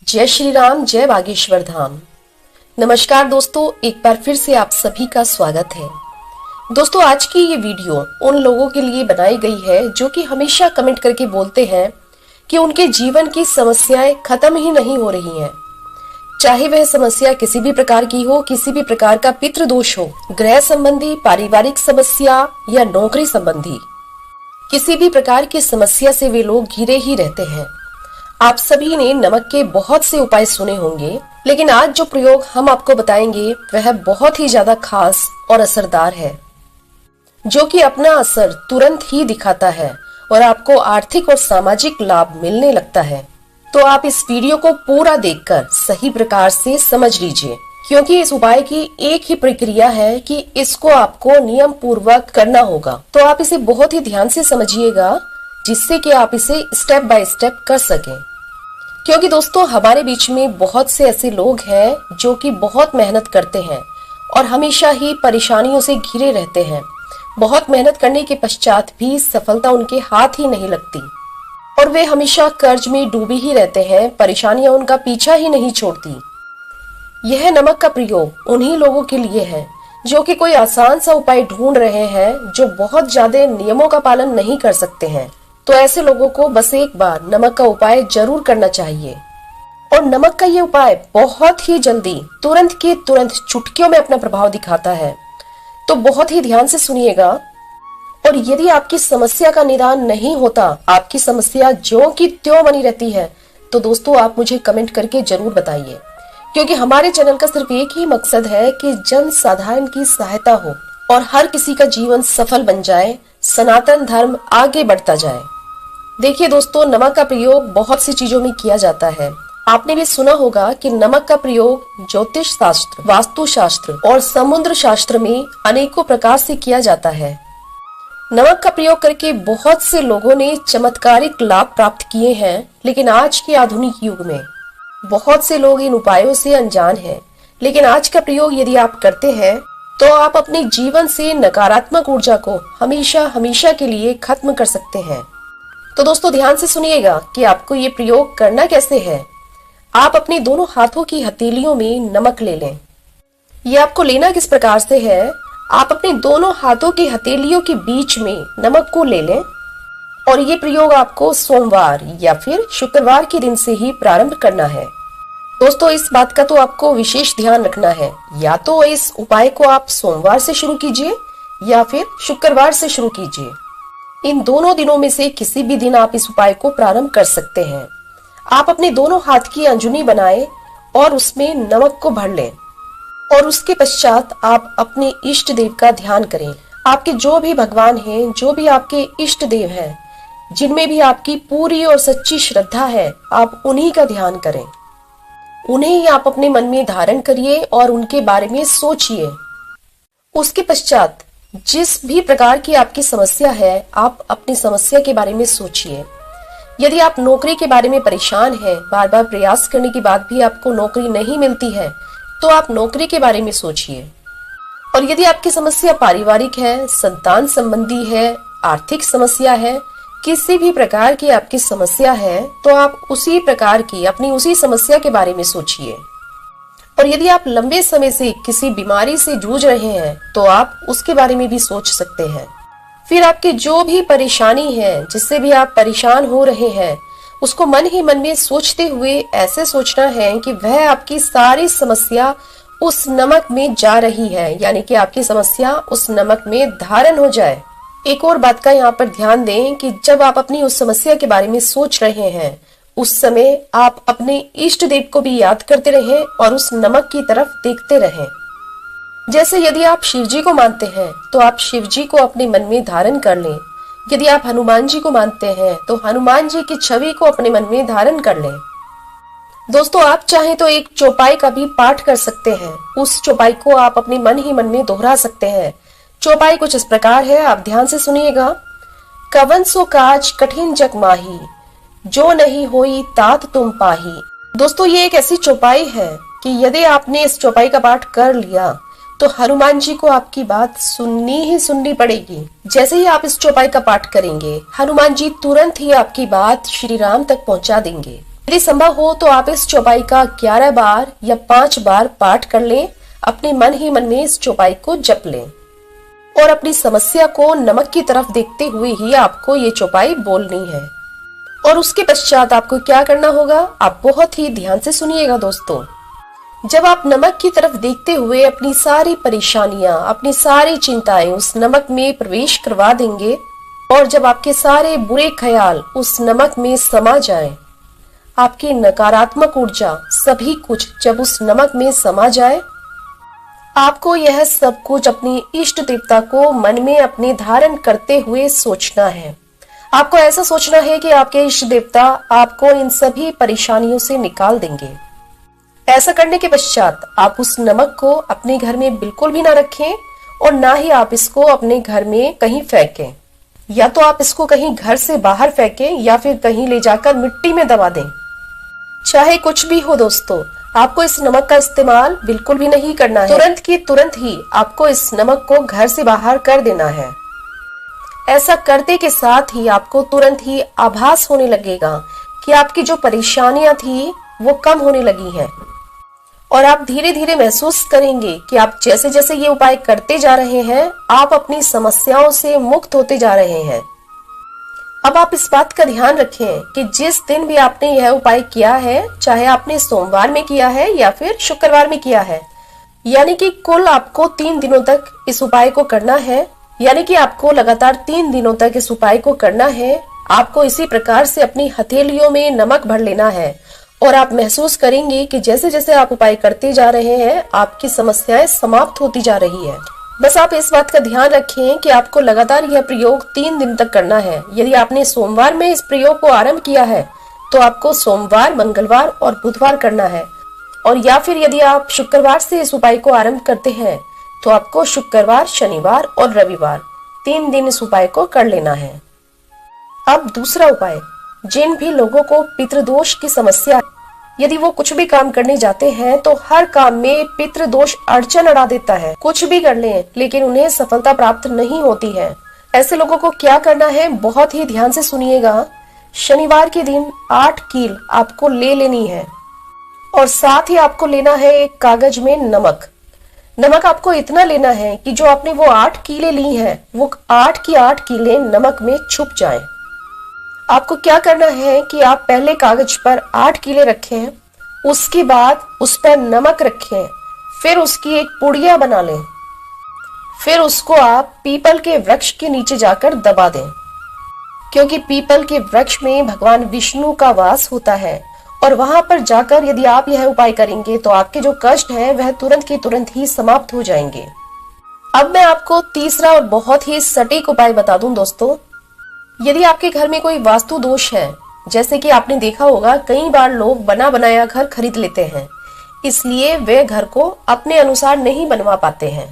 जय श्री राम, जय बागेश्वर धाम। नमस्कार दोस्तों, एक बार फिर से आप सभी का स्वागत है। दोस्तों, आज की ये वीडियो उन लोगों के लिए बनाई गई है जो कि हमेशा कमेंट करके बोलते हैं कि उनके जीवन की समस्याएं खत्म ही नहीं हो रही हैं। चाहे वह समस्या किसी भी प्रकार की हो, किसी भी प्रकार का पितृ दोष हो, गृह संबंधी, पारिवारिक समस्या या नौकरी संबंधी, किसी भी प्रकार की समस्या से वे लोग घिरे ही रहते हैं। आप सभी ने नमक के बहुत से उपाय सुने होंगे, लेकिन आज जो प्रयोग हम आपको बताएंगे वह बहुत ही ज्यादा खास और असरदार है, जो कि अपना असर तुरंत ही दिखाता है और आपको आर्थिक और सामाजिक लाभ मिलने लगता है। तो आप इस वीडियो को पूरा देखकर सही प्रकार से समझ लीजिए, क्योंकि इस उपाय की एक ही प्रक्रिया है कि इसको आपको नियम पूर्वक करना होगा। तो आप इसे बहुत ही ध्यान से समझिएगा, जिससे कि आप इसे स्टेप बाय स्टेप कर सकें। क्योंकि दोस्तों, हमारे बीच में बहुत से ऐसे लोग हैं जो कि बहुत मेहनत करते हैं और हमेशा ही परेशानियों से घिरे रहते हैं। बहुत मेहनत करने के पश्चात भी सफलता उनके हाथ ही नहीं लगती और वे हमेशा कर्ज में डूबे ही रहते हैं। परेशानियां उनका पीछा ही नहीं छोड़ती। यह नमक का प्रयोग उन्हीं लोगों के लिए है जो कि कोई आसान सा उपाय ढूंढ रहे हैं, जो बहुत ज्यादा नियमों का पालन नहीं कर सकते हैं। तो ऐसे लोगों को बस एक बार नमक का उपाय जरूर करना चाहिए। और नमक का ये उपाय बहुत ही जल्दी, तुरंत के तुरंत, चुटकियों में अपना प्रभाव दिखाता है। तो बहुत ही ध्यान से सुनिएगा। और यदि आपकी समस्या का निदान नहीं होता, आपकी समस्या ज्यों की त्यों बनी रहती है, तो दोस्तों आप मुझे कमेंट करके जरूर बताइए, क्योंकि हमारे चैनल का सिर्फ एक ही मकसद है कि जन साधारण की सहायता हो और हर किसी का जीवन सफल बन जाए, सनातन धर्म आगे बढ़ता जाए। देखिए दोस्तों, नमक का प्रयोग बहुत सी चीजों में किया जाता है। आपने भी सुना होगा कि नमक का प्रयोग ज्योतिष शास्त्र, वास्तु शास्त्र और समुद्र शास्त्र में अनेकों प्रकार से किया जाता है। नमक का प्रयोग करके बहुत से लोगों ने चमत्कारिक लाभ प्राप्त किए हैं, लेकिन आज के आधुनिक युग में बहुत से लोग इन उपायों से अनजान हैं। लेकिन आज का प्रयोग यदि आप करते हैं तो आप अपने जीवन से नकारात्मक ऊर्जा को हमेशा हमेशा के लिए खत्म कर सकते हैं। तो दोस्तों ध्यान से सुनिएगा कि आपको ये प्रयोग करना कैसे है। आप अपने दोनों हाथों की हथेलियों में नमक ले लें। ये आपको लेना किस प्रकार से है, आप अपने दोनों हाथों की हथेलियों के बीच में नमक को ले लें और ये प्रयोग आपको सोमवार या फिर शुक्रवार के दिन से ही प्रारंभ करना है। दोस्तों, इस बात का तो आपको विशेष ध्यान रखना है, या तो इस उपाय को आप सोमवार से शुरू कीजिए या फिर शुक्रवार से शुरू कीजिए। इन दोनों दिनों में से किसी भी दिन आप इस उपाय को प्रारंभ कर सकते हैं। आप अपने दोनों हाथ की अंजुनी बनाएं और उसमें नमक को भर लें और उसके पश्चात आप अपने इष्ट देव का ध्यान करें। आपके जो भी भगवान हैं, जो भी आपके इष्ट देव हैं, जिनमें भी आपकी पूरी और सच्ची श्रद्धा है, आप उन्हीं का ध्यान करें। उन्हें ही आप अपने मन में धारण करिए और उनके बारे में सोचिए। उसके पश्चात जिस भी प्रकार की आपकी समस्या है, आप अपनी समस्या के बारे में सोचिए। यदि आप नौकरी के बारे में परेशान हैं, बार बार प्रयास करने के बाद भी आपको नौकरी नहीं मिलती है, तो आप नौकरी के बारे में सोचिए। और यदि आपकी समस्या पारिवारिक है, संतान संबंधी है, आर्थिक समस्या है, किसी भी प्रकार की आपकी समस्या है, तो आप उसी प्रकार की अपनी उसी समस्या के बारे में सोचिए। और यदि आप लंबे समय से किसी बीमारी से जूझ रहे हैं, तो आप उसके बारे में भी सोच सकते हैं। फिर आपके जो भी परेशानी है, जिससे भी आप परेशान हो रहे हैं, उसको मन ही मन में सोचते हुए ऐसे सोचना है कि वह आपकी सारी समस्या उस नमक में जा रही है, यानी कि आपकी समस्या उस नमक में धारण हो जाए। एक और बात का यहाँ पर ध्यान दें कि जब आप अपनी उस समस्या के बारे में सोच रहे हैं, उस समय आप अपने इष्ट देव को भी याद करते रहें और उस नमक की तरफ देखते रहें। जैसे यदि आप शिव जी को मानते हैं तो आप शिव जी को अपने मन में धारण कर लें। यदि आप हनुमान जी को मानते हैं तो हनुमान जी की छवि को अपने मन में धारण कर लें। दोस्तों, आप चाहें तो एक चौपाई का भी पाठ कर सकते हैं। उस चौपाई को आप अपने मन ही मन में दोहरा सकते हैं। चौपाई कुछ इस प्रकार है, आप ध्यान से सुनिएगा। कवन सो काज कठिन जग माही, जो नहीं होई तात तुम पाही। दोस्तों, ये एक ऐसी चौपाई है कि यदि आपने इस चौपाई का पाठ कर लिया तो हनुमान जी को आपकी बात सुननी ही सुननी पड़ेगी। जैसे ही आप इस चौपाई का पाठ करेंगे, हनुमान जी तुरंत ही आपकी बात श्री राम तक पहुंचा देंगे। यदि संभव हो तो आप इस चौपाई का 11 बार या 5 बार पाठ कर लें। अपने मन ही मन में इस चौपाई को जप लें और अपनी समस्या को नमक की तरफ देखते हुए ही आपको ये चौपाई बोलनी है। और उसके पश्चात आपको क्या करना होगा, आप बहुत ही ध्यान से सुनिएगा दोस्तों। जब आप नमक की तरफ देखते हुए अपनी सारी परेशानियां, अपनी सारी चिंताएं उस नमक में प्रवेश करवा देंगे और जब आपके सारे बुरे ख्याल उस नमक में समा जाएं, आपकी नकारात्मक ऊर्जा सभी कुछ जब उस नमक में समा जाए, आपको यह सब कुछ अपनी इष्ट देवता को मन में अपने धारण करते हुए सोचना है। आपको ऐसा सोचना है कि आपके इष्ट देवता आपको इन सभी परेशानियों से निकाल देंगे। ऐसा करने के पश्चात आप उस नमक को अपने घर में बिल्कुल भी ना रखें और ना ही आप इसको अपने घर में कहीं फेंकें। या तो आप इसको कहीं घर से बाहर फेंकें या फिर कहीं ले जाकर मिट्टी में दबा दें। चाहे कुछ भी हो दोस्तों, आपको इस नमक का इस्तेमाल बिल्कुल भी नहीं करना है। तुरंत की तुरंत ही आपको इस नमक को घर से बाहर कर देना है। ऐसा करने के साथ ही आपको तुरंत ही आभास होने लगेगा कि आपकी जो परेशानियां थी वो कम होने लगी हैं और आप धीरे धीरे महसूस करेंगे कि आप जैसे जैसे ये उपाय करते जा रहे हैं, आप अपनी समस्याओं से मुक्त होते जा रहे हैं। अब आप इस बात का ध्यान रखें कि जिस दिन भी आपने यह उपाय किया है, चाहे आपने सोमवार में किया है या फिर शुक्रवार में किया है, यानी कि कुल आपको 3 दिनों तक इस उपाय को करना है। यानी कि आपको लगातार 3 दिनों तक इस उपाय को करना है। आपको इसी प्रकार से अपनी हथेलियों में नमक भर लेना है और आप महसूस करेंगे कि जैसे जैसे आप उपाय करते जा रहे हैं, आपकी समस्याएं समाप्त होती जा रही है। बस आप इस बात का ध्यान रखें कि आपको लगातार यह प्रयोग 3 दिन तक करना है। यदि आपने सोमवार में इस प्रयोग को आरंभ किया है तो आपको सोमवार, मंगलवार और बुधवार करना है। और या फिर यदि आप शुक्रवार से इस उपाय को आरंभ करते हैं तो आपको शुक्रवार, शनिवार और रविवार 3 दिन इस उपाय को कर लेना है। अब दूसरा उपाय, जिन भी लोगों को पितृदोष की समस्या, यदि वो कुछ भी काम करने जाते हैं तो हर काम में पितृदोष अड़चन अड़ा देता है। कुछ भी कर लें लेकिन उन्हें सफलता प्राप्त नहीं होती है। ऐसे लोगों को क्या करना है, बहुत ही ध्यान से सुनिएगा। शनिवार के दिन 8 कील आपको ले लेनी है और साथ ही आपको लेना है एक कागज में नमक। नमक आपको इतना लेना है कि जो आपने वो 8 कीले ली हैं, वो 8 की 8 कीले नमक में छुप जाएं। आपको क्या करना है कि आप पहले कागज पर 8 कीले रखें, उसके बाद उस पर नमक रखें, फिर उसकी एक पुड़िया बना लें, फिर उसको आप पीपल के वृक्ष के नीचे जाकर दबा दें, क्योंकि पीपल के वृक्ष में भगवान विष्णु का वास होता है। और वहां पर जाकर यदि आप यह उपाय करेंगे तो आपके जो कष्ट हैं वह तुरंत के तुरंत ही समाप्त हो जाएंगे। अब मैं आपको तीसरा और बहुत ही सटीक उपाय बता दूं दोस्तों। यदि आपके घर में कोई वास्तु दोष है, जैसे कि आपने देखा होगा कई बार लोग बना बनाया घर खरीद लेते हैं, इसलिए वे घर को अपने अनुसार नहीं बनवा पाते हैं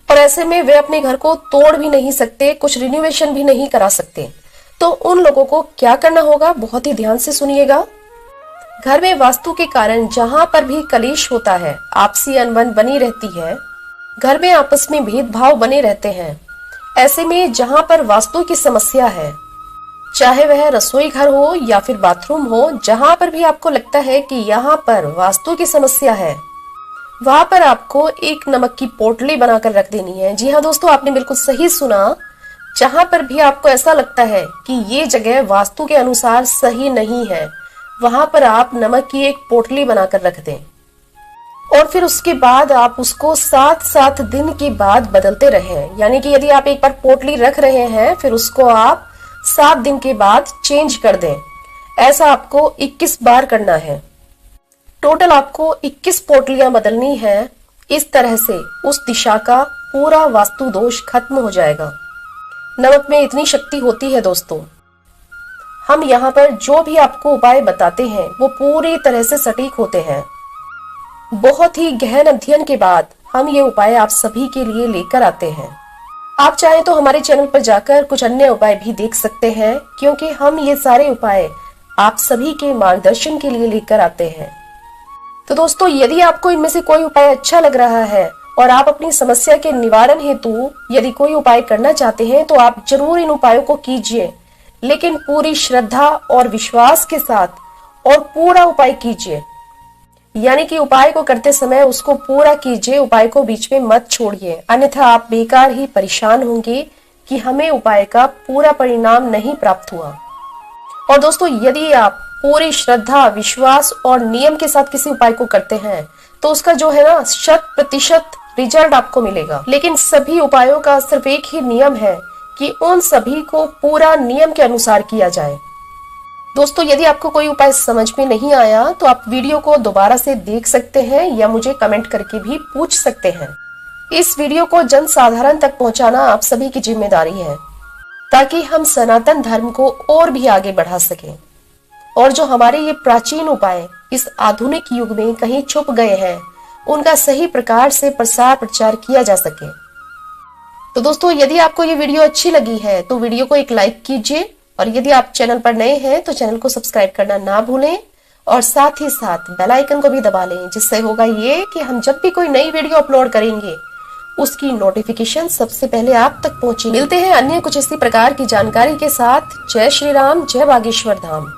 और ऐसे में वे अपने घर को तोड़ भी नहीं सकते, कुछ रिनोवेशन भी नहीं करा सकते। तो उन लोगों को क्या करना होगा, बहुत ही ध्यान से सुनिएगा। घर में वास्तु के कारण जहां पर भी कलेश होता है, आपसी अनबन बनी रहती है, घर में आपस में भेदभाव बने रहते हैं, ऐसे में जहां पर वास्तु की समस्या है, चाहे वह रसोई घर हो या फिर बाथरूम हो, जहां पर भी आपको लगता है कि यहाँ पर वास्तु की समस्या है, वहां पर आपको एक नमक की पोटली बनाकर रख देनी है। जी हाँ दोस्तों, आपने बिल्कुल सही सुना। जहां पर भी आपको ऐसा लगता है कि ये जगह वास्तु के अनुसार सही नहीं है, वहां पर आप नमक की एक पोटली बनाकर रख दें और फिर उसके बाद आप उसको 7-7 दिन के बाद बदलते रहें। यानी कि यदि आप एक बार पोटली रख रहे हैं, फिर उसको आप 7 दिन के बाद चेंज कर दें। ऐसा आपको 21 बार करना है। टोटल आपको 21 पोटलियां बदलनी है। इस तरह से उस दिशा का पूरा वास्तु दोष खत्म हो जाएगा। नमक में इतनी शक्ति होती है दोस्तों। हम यहाँ पर जो भी आपको उपाय बताते हैं वो पूरी तरह से सटीक होते हैं। बहुत ही गहन अध्ययन के बाद हम ये उपाय आप सभी के लिए लेकर आते हैं। आप चाहें तो हमारे चैनल पर जाकर कुछ अन्य उपाय भी देख सकते हैं, क्योंकि हम ये सारे उपाय आप सभी के मार्गदर्शन के लिए लेकर आते हैं। तो दोस्तों, यदि आपको इनमें से कोई उपाय अच्छा लग रहा है और आप अपनी समस्या के निवारण हेतु यदि कोई उपाय करना चाहते हैं तो आप जरूर इन उपायों को कीजिए, लेकिन पूरी श्रद्धा और विश्वास के साथ और पूरा उपाय कीजिए। यानी कि उपाय को करते समय उसको पूरा कीजिए, उपाय को बीच में मत छोड़िए, अन्यथा आप बेकार ही परेशान होंगे कि हमें उपाय का पूरा परिणाम नहीं प्राप्त हुआ। और दोस्तों, यदि आप पूरी श्रद्धा, विश्वास और नियम के साथ किसी उपाय को करते हैं तो उसका जो है ना 100% रिजल्ट आपको मिलेगा। लेकिन सभी उपायों का सिर्फ एक ही नियम है कि उन सभी को पूरा नियम के अनुसार किया जाए। दोस्तों, यदि आपको कोई उपाय समझ में नहीं आया तो आप वीडियो को दोबारा से देख सकते हैं या मुझे कमेंट करके भी पूछ सकते हैं। इस वीडियो को जन साधारण तक पहुंचाना आप सभी की जिम्मेदारी है, ताकि हम सनातन धर्म को और भी आगे बढ़ा सकें और जो हमारे ये प्राचीन उपाय इस आधुनिक युग में कहीं छुप गए हैं उनका सही प्रकार से प्रसार प्रचार किया जा सके। तो दोस्तों, यदि आपको ये वीडियो अच्छी लगी है तो वीडियो को एक लाइक कीजिए, और यदि आप चैनल पर नए हैं तो चैनल को सब्सक्राइब करना ना भूलें, और साथ ही साथ बेल आइकन को भी दबा लें, जिससे होगा ये कि हम जब भी कोई नई वीडियो अपलोड करेंगे उसकी नोटिफिकेशन सबसे पहले आप तक पहुंचे। मिलते हैं अन्य कुछ इसी प्रकार की जानकारी के साथ। जय श्री राम, जय बागेश्वर धाम।